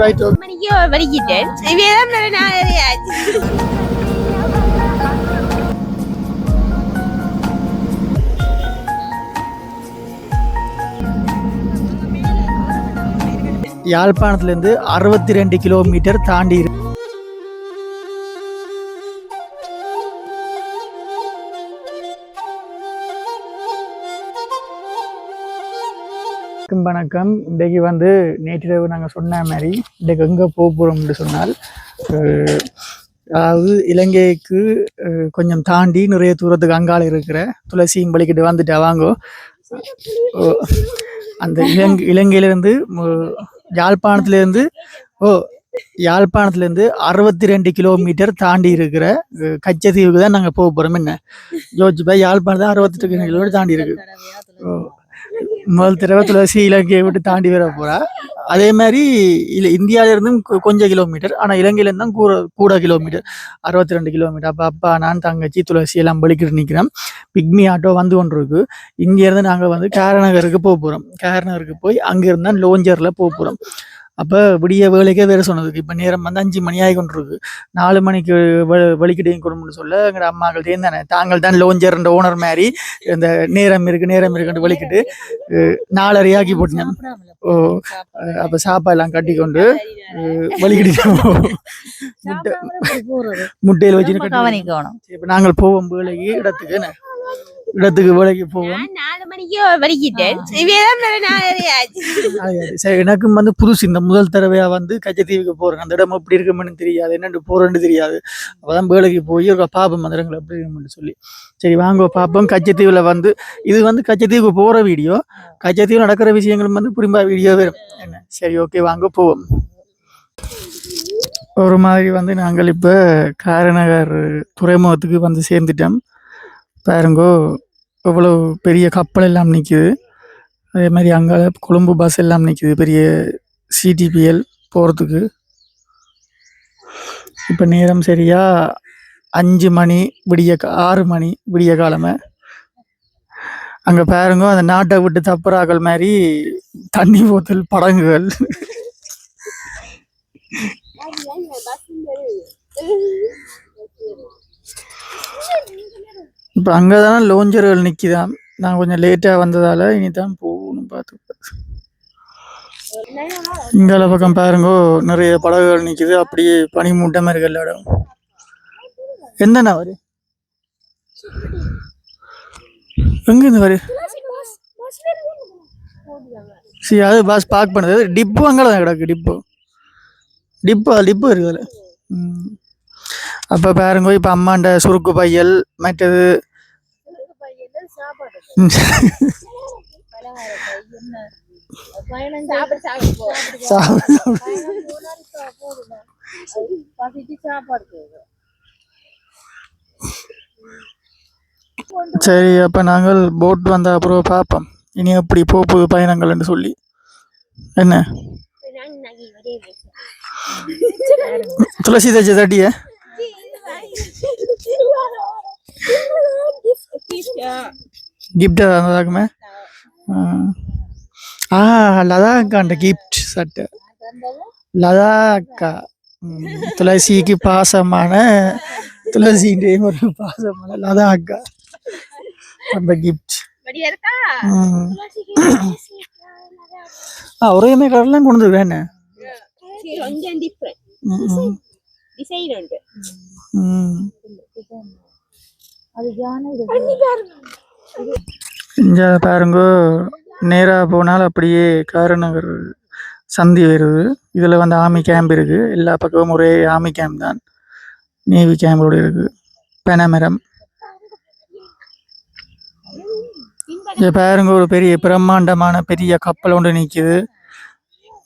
Right. மணிக்கு வலிக்கிட்டேன். இவையெல்லாம் நான் யாழ்ப்பாணத்திலிருந்து 62 கிலோமீட்டர் தாண்டி இருக்கு. வணக்கம். இன்றைக்கு நேற்றிரவு நாங்கள் சொன்ன மாதிரி இன்றைக்கு எங்கே போக போகிறோம்னு சொன்னால், அதாவது இலங்கைக்கு கொஞ்சம் தாண்டி நிறைய தூரத்துக்கு அங்கால இருக்கிற துளசியும் வலிக்கிட்டு வந்துட்டு வாங்கோ. அந்த இலங்கையிலேருந்து யாழ்ப்பாணத்திலேருந்து யாழ்ப்பாணத்துலேருந்து 62 கிலோமீட்டர் தாண்டி இருக்கிற கச்சத்தீவுக்கு தான் நாங்கள் போக போகிறோம். என்ன யோசிச்சுப்பா, யாழ்ப்பாணம் தான் 68 கிலோமீட்டர் தாண்டி இருக்கு. முதல் தடவை துளசி இலங்கையை விட்டு தாண்டி வர போகிறா. அதே மாதிரி இந்தியாவிலிருந்தும் கொஞ்சம் கிலோமீட்டர், ஆனால் இலங்கையிலேருந்து கூட கிலோமீட்டர், 62 கிலோமீட்டர். அப்போ அப்பா நான் தங்கச்சி துளசி எல்லாம் பலிக்கிட்டு நிற்கிறோம். பிக்மி ஆட்டோ வந்து கொண்டு இருக்கு. இங்கேருந்து நாங்கள் கேரநகருக்கு போக போகிறோம். கேரநகருக்கு போய் அங்கேருந்து தான் லோஞ்சரில் போக போகிறோம். அப்போ விடிய வேலைக்கே வேறு சொன்னதுக்கு இப்போ நேரம் 5 மணி ஆகி கொண்டிருக்கு. 4 மணிக்கு வலிக்கிட்டே கொடுமுன்னு சொல்ல எங்கள் அம்மாக்கள் தானே, தாங்கள் தான் லோஞ்சர் ஓனர் மாதிரி இந்த நேரம் இருக்குன்னு வலிக்கிட்டு 4:30 ஆக்கி போட்டினேன். அப்போ சாப்பாடெல்லாம் கட்டி கொண்டு வலிக்கிட்டு முட்டையில் வச்சு கவனிக்கணும். இப்போ நாங்கள் போவோம் வேலைக்கு இடத்துக்கு வேலைக்கு போவோம். 4 மணிக்கு வலிக்கிட்டேன். சரி, எனக்கும் புதுசு இந்த முதல் தடவையா கச்சத்தீவுக்கு போறேன். அந்த இடம் எப்படி இருக்குன்னு தெரியாது, என்னென்னு போறேன்னு தெரியாது. அப்பதான் வேலைக்கு போய் ஒரு பாப்பம் மந்திரங்கள் எப்படி இருக்குன்னு சொல்லி, சரி வாங்க பாப்போம். கச்சத்தீவுல இது கச்சத்தீவுக்கு போற வீடியோ, கச்சத்தீவு நடக்கிற விஷயங்கள் புரியும்பா வீடியோ வரும். என்ன சரி, ஓகே வாங்க போவோம். ஒரு மாதிரி நாங்கள் இப்போ காரநகர் துறைமுகத்துக்கு சேர்ந்துட்டோம். பாருங்கோ, எவ்வளோ பெரிய கப்பல் எல்லாம் நிற்கிது. அதே மாதிரி அங்கே கொழும்பு பஸ் எல்லாம் நிற்கிது, பெரிய CTPL போகிறதுக்கு. இப்போ நேரம் சரியா 5 மணி 6 மணி விடிய காலமே. அங்கே பாருங்க, அந்த நாட்டை விட்டு தப்புறாக்கள் மாதிரி தண்ணி போத்தல் படங்குகள். இப்போ அங்கே தானே லோஞ்சர்கள் நிற்கிதான். நான் கொஞ்சம் லேட்டாக வந்ததால் இனிதான் போகணும் பார்த்து. இங்கே பக்கம் பாருங்கோ, நிறைய படகுகள் நிற்கிது. அப்படியே பனி மூட்டமாக இருக்கு எல்லா இடம். என்னண்ணா வரு எங்கேருந்து வரு? சரி, அது பஸ் பார்க் பண்ணுது. டிப்போ அங்கே தான் கிடக்கு. டிப்போ இருக்குது அதில். அப்போ பாருங்க, இப்போ அம்மாண்ட சுருக்கு பையல் மற்றது சரி. அப்போ நாங்கள் போட் வந்த அப்புறம் பார்ப்போம் இனி எப்படி போகுது பயணங்கள்னு சொல்லி. என்ன துளசி தச்ச தட்டிய கிஃப்ட் தாக்குமே. லதா அக்காண்ட கிஃப்ட் சட்டை. லதா அக்கா துளசிக்கு பாசமான, துளசின்றே ஒரு பாசமான லதா அக்கா அந்த கிஃப்ட். ஒரே கலர்லாம் கொண்டு வந்துருக்கேன். இங்கே பாருங்க, நேராக போனால் அப்படியே காரநகர் சந்தி வருது. இதில் ஆர்மி கேம்ப் இருக்குது. எல்லா பக்கமும் ஒரே ஆர்மி கேம்ப் தான். நேவி கேம்போடு இருக்குது. பெனமரம். இங்கே பாருங்க, ஒரு பெரிய பிரம்மாண்டமான பெரிய கப்பல் ஒன்று நிற்கிது.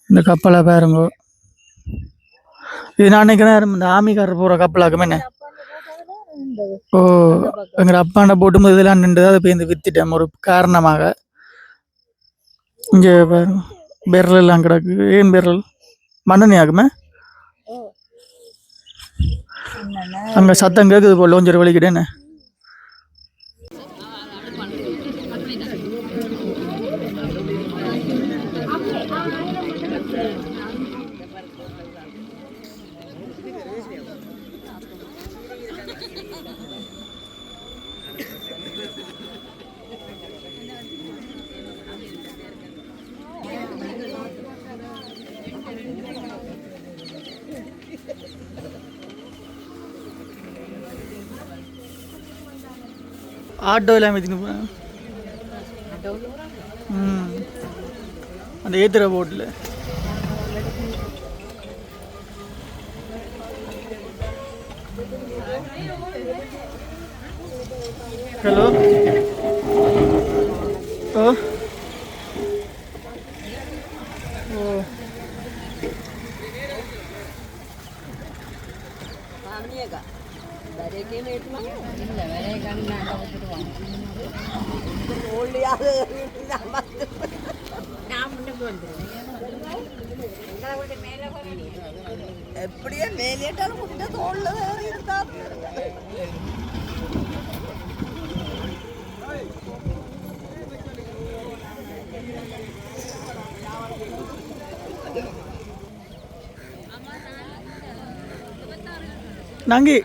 இந்த கப்பலை பாருங்க. இது நான் நினைக்கிறேன் இந்த ஆர்மிக்காரர் போகிற கப்பலாக்குமே. என்ன எங்கள் அப்பாண்ட போட்டு இதெல்லாம் நின்றுதான் அதை போய் வித்துட்டேன் ஒரு காரணமாக. இங்கே பாருங்க, பெரல் எல்லாம் கிடக்கு. ஏன் பெரல் மண்ணெண்ணெய் ஆகுமே. அங்கே சத்தம் கேட்குது போல் லோஞ்சர் வலிக்கிட்டேன்னு. ஆட்டோ எல்லாம் வச்சுன்னு போகிறேன். அந்த ஏத்துற போட்டில் ஹலோ ஓ ஓ எப்படியே மேலேட்டாலும் முட்டை தோல்ல இருந்தா நாங்கள்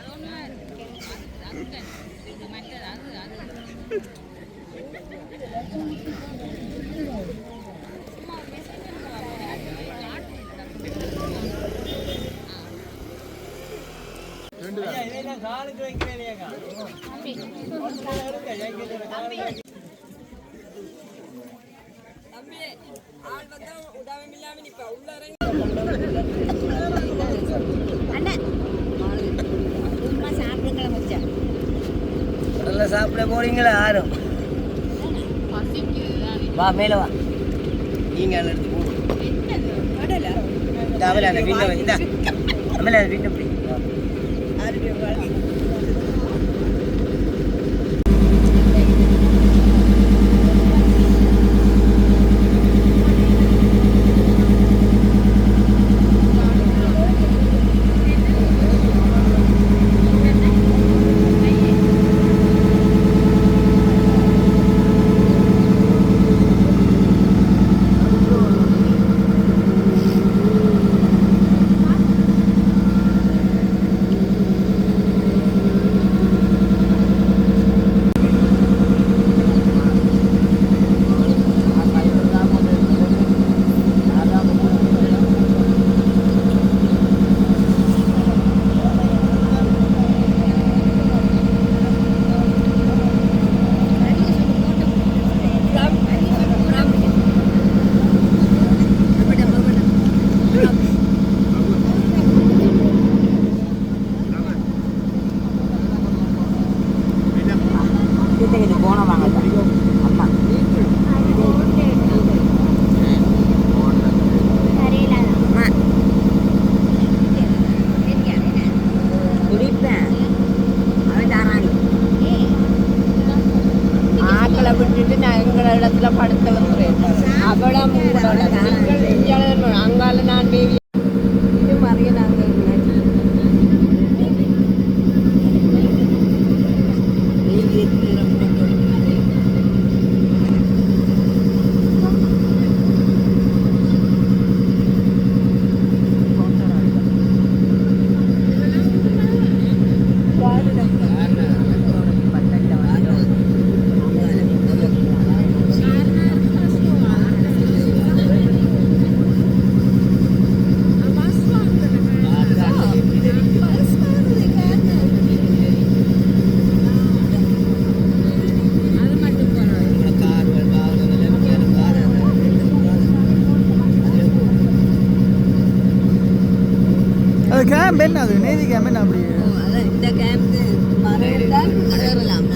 சாப்பிட போறீங்களா யாரும் வா மேல வா நீங்க எடுத்து விட்டுட்டு நான் எங்கள இடத்துல படுத்த வந்துடுறேன் அவளா அங்கால நான் பேவி மறிய நாங்கள் கேம்ப் என்ன அது நேவி கேம்ப் என்ன அப்படி இந்த கேம்ப் வரலாம்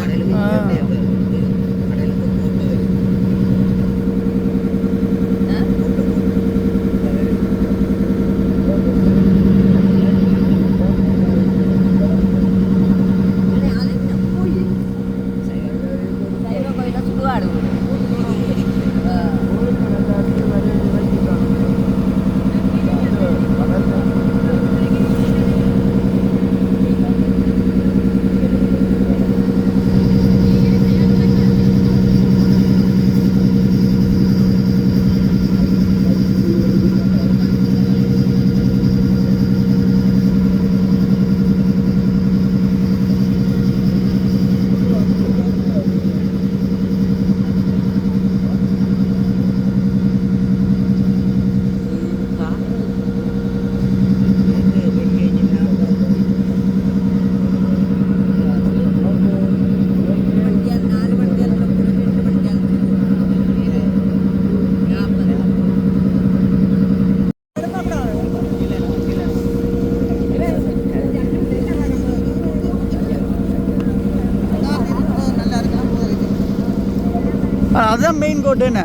அதுதான் மெயின் கோட் என்ன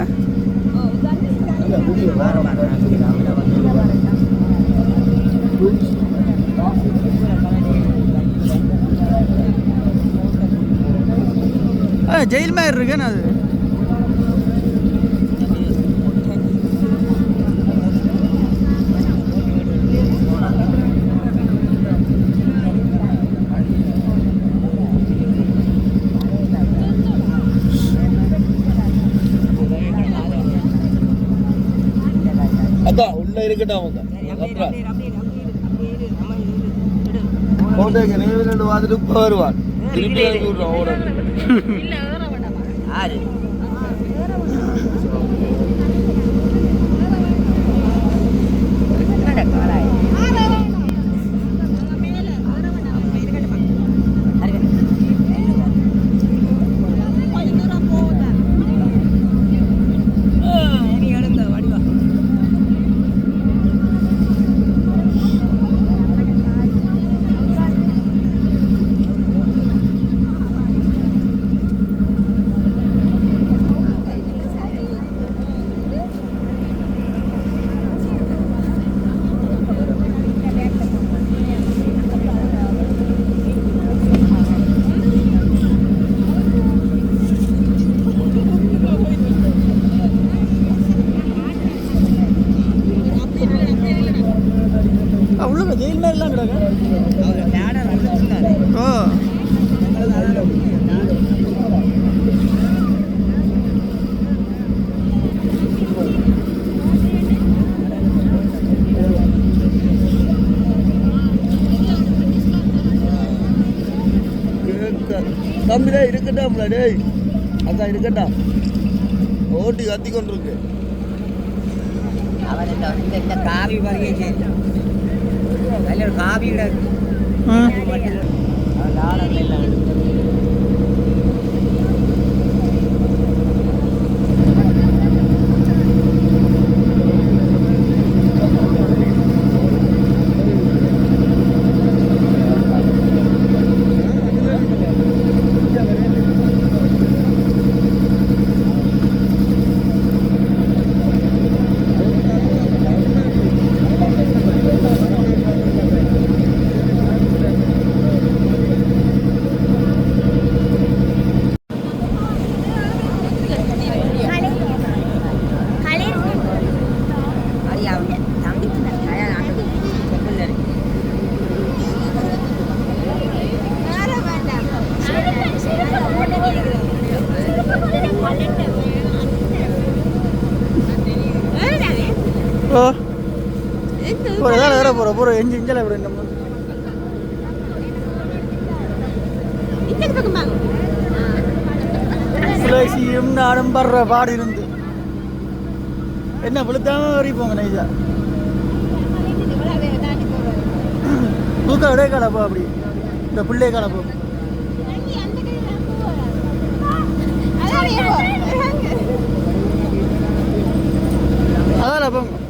ஜெயில் மாதிரி இருக்கேன்னு அது அதான் உள்ள இருக்கட்டும் கோட்டைக்கு நேரில் பார்த்துட்டு போடுவான் திருப்பி விடுறான் ஓட உள்ள ஜெயில் மாதிரிலாம் கிடக்கு ஓ தம்பிடே இருக்கட்டாம்ல டேய் அக்கா இருக்கட்டா ஓட்டி கத்தி கொண்டிருக்கு அவன் இந்த காவி வரையே அதில் ஒரு காவியோட ஒரு இதால் வேற போகிற போகிற இஞ்சில் அப்புறம் இந்த துளசியும் நானும் படுற பாடு இருந்து என்ன விழுத்தாம வரைப்போங்க நைஜா தூக்க விட கலப்போ அப்படி இந்த பிள்ளை கலப்போ அதான் போங்க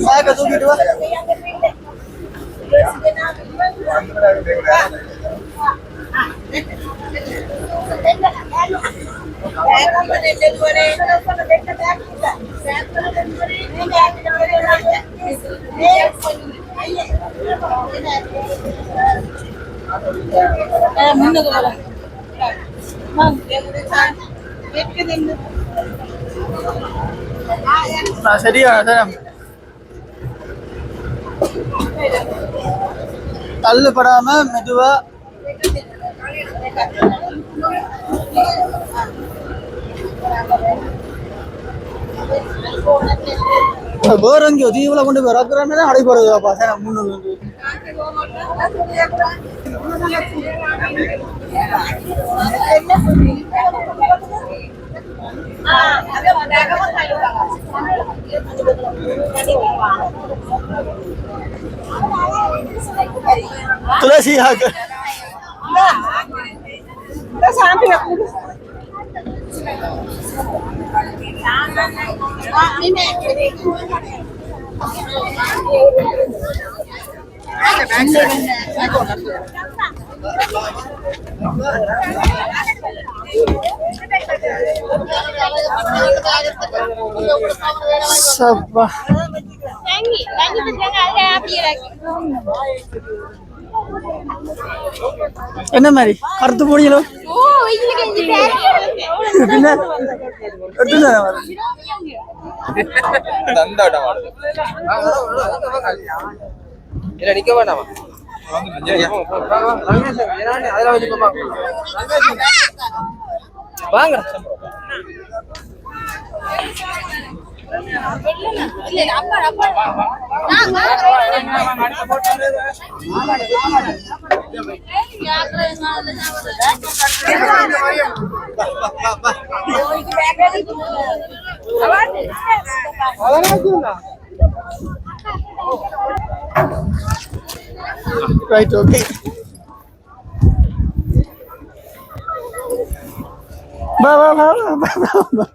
பேக்க தூக்கிட்டு வா. சரியா தள்ளுபடாம மெதுவா வேற எங்கேயோ தீவுல கொண்டு போய் ரக்குறானே அடைபடுதுப்பா சார் முன்னுக்கு வந்து துளசி ஆக்கு சப்பா என்ன மாதிரி கருத்து போனீங்களோ பின்ன இல்ல நிக்க வேண்டாமா வாங்க Right, okay. Ba.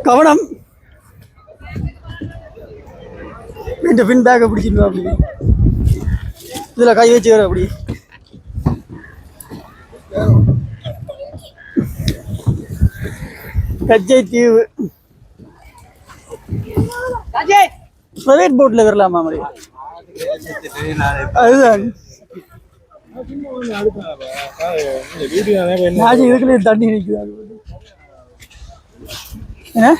கவனம் இந்த பின் பேக்கை பிடிச்சிட்டு அப்படி இதில் கை வச்சு வர அப்படி கஜ்ஜை தீவு பிரைவேட் போட்ல வரலாமா மாதிரி அதுதான் இதுக்குள்ளே தண்ணி நிற்குது என்ன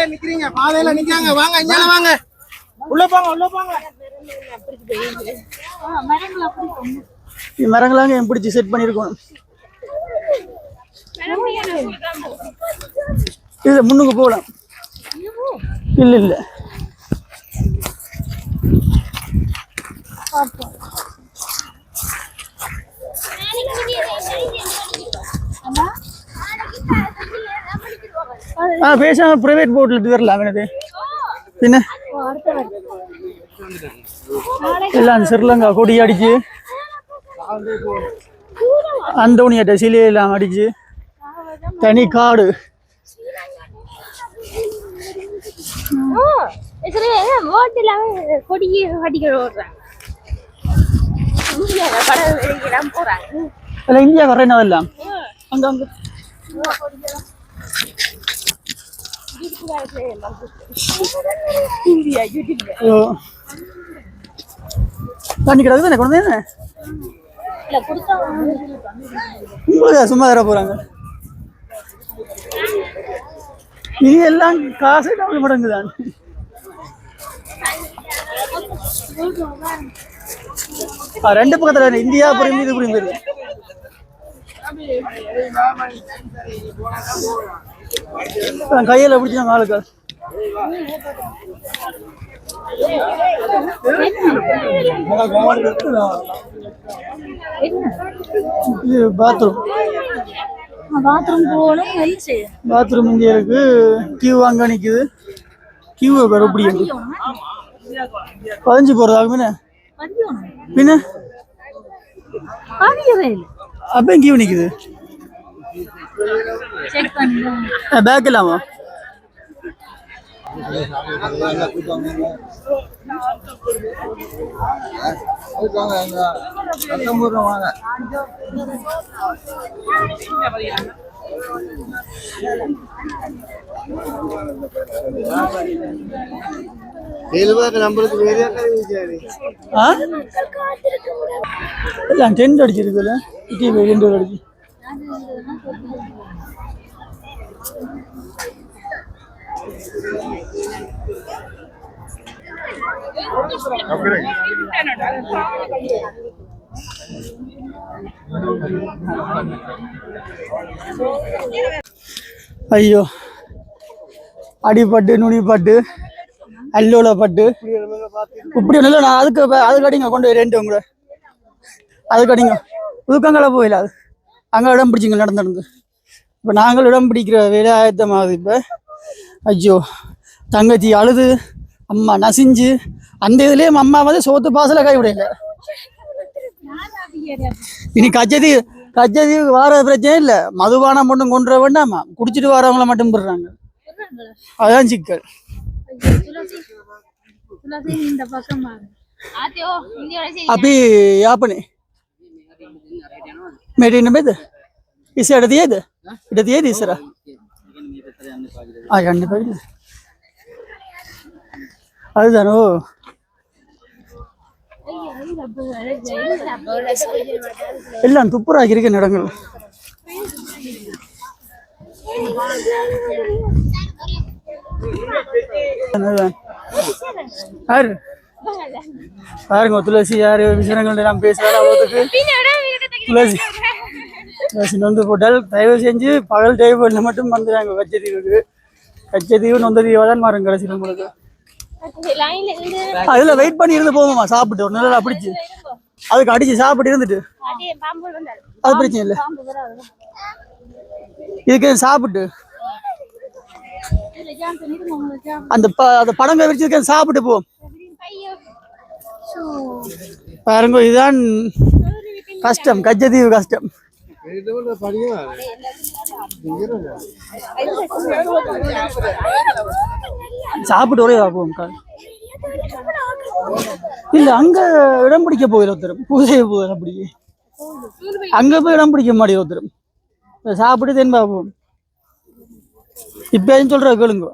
நிக்கிறீங்க பாதையில நிக்காங்க வாங்க இங்க வாங்க உள்ள போங்க மரங்களாங்க பிடிச்சி செட் பண்ணிருக்கோம் இது முன்னுக்கு போகலாம் இல்ல பேசாம பிரைவேட் போட்ல வரலாம் எனக்கு பின்ன எல்லாம் ஸ்ரீலங்கா கொடி அடிச்சு அந்தோனியாட்ட சிலையெல்லாம் அடிச்சு தனி காடு இந்தியா வர்றேன் அங்க அங்க தண்ணி கிடக்குது என்ன குழந்தை சும்மா தர போறாங்க இது எல்லாம் காசு டபுள் மடங்குதான் ரெண்டு பக்கத்துல இந்தியா புரியும் இது புரியும் கையில பிடிச்சாங்க ஆளுக்கு இது பாத்ரூம். பாத்ரூம் இங்கே இருக்கு. கியூ அங்க நிக்குது. கியூ வேற எப்படி இருக்கு? பதிஞ்சு போறதாக பின்ன அப்ப கியூ நிக்குது. பேக் இல்லாமா? நம்மளுக்கு எல்லாம் டென்ட் அடிச்சிருக்குல்ல, டென்ட் அடிச்சு. ஐயோ, அடிப்பட்டு நுனிப்பட்டு அல்லோல பட்டு இப்படி ஒன்றும் இல்லை. நான் அதுக்கு அடிங்க கொண்டு போய் ரெண்டு உங்களை அதுக்கு அடிங்க புதுக்கங்களை போயில அது அங்கே இடம் பிடிச்சிங்க நடந்து. இப்போ நாங்கள் இடம் பிடிக்கிற வேலை ஆயத்தமாகுது. இப்போ ஐயோ தங்கச்சி அழுது அம்மா நசிஞ்சு அந்த இதுலேயே அம்மா வந்து சோத்து பாசல கை விடையில. இனி கச்சதீவு வார பிரச்சனை இல்லை. மதுபானம் மட்டும் கொண்டு வேண்டாமா, குடிச்சிட்டு வரவங்கள மட்டும் போடுறாங்க. அதான் சிக்கல். अभी यहाँ पर मेरी नंबर दे इसे अड़ दिया दे इधर दिया दी सरा आ जाने पर अरे जानो எல்லாம் துப்புராகி இருக்க இடங்கள். யாரு பாருங்க துளசி யாரு விஷயங்கள் எல்லாம் பேசுறாரு. அவ்வளோத்துக்கு துளசி துளசி நொந்து போட்டால் தயவு செஞ்சு பகல் டைம்ல மட்டும் வந்துடுறாங்க. கச்சத்தீவுக்கு கச்சத்தீவு நொந்த தீவா தான் மாறும் கடைசியில் உங்களுக்கு. அதுல வெயிட் பண்ணி இருந்து போவோமா சாப்பிட்டு ஒரு நல்லா பிடிச்சி அதுக்கு அடிச்சு சாப்பிட்டு இருந்துட்டு அது பிரச்சனை இல்லை. இதுக்கு சாப்பிட்டு அந்த படங்க வச்சு சாப்பிட்டு போவோம். பாருங்க இதுதான் கஷ்டம், கச்சத்தீவு கஷ்டம். சாப்பிட்டு ஒரே போவோம். இல்ல அங்க இடம் பிடிக்க போயிட ஒருத்தரும் பூஜை போயிட அப்படி அங்க போய் இடம் பிடிக்க மாட்டேன் ஒருத்தரும் சாப்பிட்டு தென்பா போவோம். இப்ப சொல்ற கேளுங்க.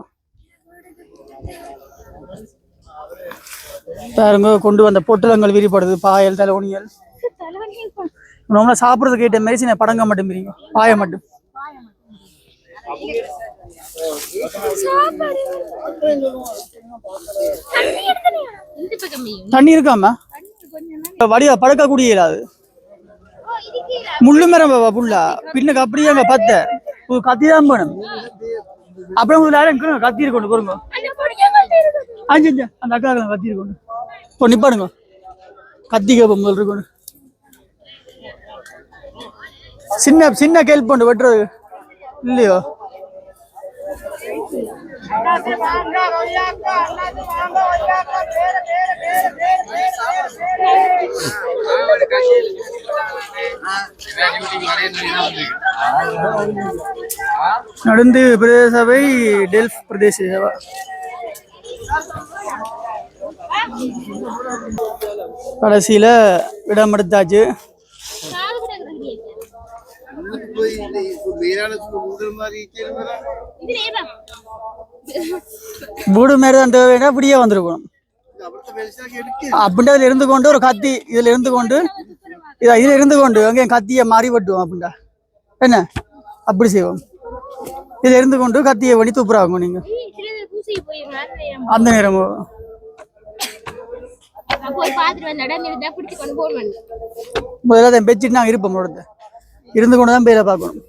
பாருங்க கொண்டு வந்த பொட்டலங்கள் விரிப்படுது, பாயல் தலைவணியல் ரொம்ப சாப்பிட்றது கேட்ட மாதிரி சின்ன படங்க மட்டும் பிரிங்க, பாய மட்டும். தண்ணி இருக்காம வடிவா படுக்க கூடிய இல்லாது முள்ளு மரம் புல்லா பின்னுக்கு அப்படியே அங்க பத்த கத்தி தான் போனோம். அப்புறம் கத்தி இருக்கணும் பொருங்க அஞ்சு அந்த அக்கா கத்தி இருக்கணும் இப்போ நிப்பாடுங்க கத்தி கேப்பம் போல் இருக்கணும். சின்ன சின்ன கேள்வி பண்ணு வெட்டுறது இல்லையோ. நடந்து பிரதேச சபை டெல்ஃப் பிரதேச சபை கடைசியில இடம் எடுத்தாச்சு. வீடு மாரி தான் தேவைன்னா இப்படியே வந்திருக்கணும். அப்படின்ட்டு அதுல இருந்து கொண்டு ஒரு கத்தி இதுல இருந்து கொண்டு இதுல இருந்து கொண்டு அங்கே கத்தியை மாறி வெட்டுவோம். அப்படின்டா என்ன அப்படி செய்வோம். இதுல இருந்து கொண்டு கத்தியை வடி துப்புறாங்க நீங்க அந்த நேரம் முதல்ல பெச்சிட்டு நாங்கள் இருப்போம். இருந்து கொண்டு தான் பேரை பார்க்கணும்.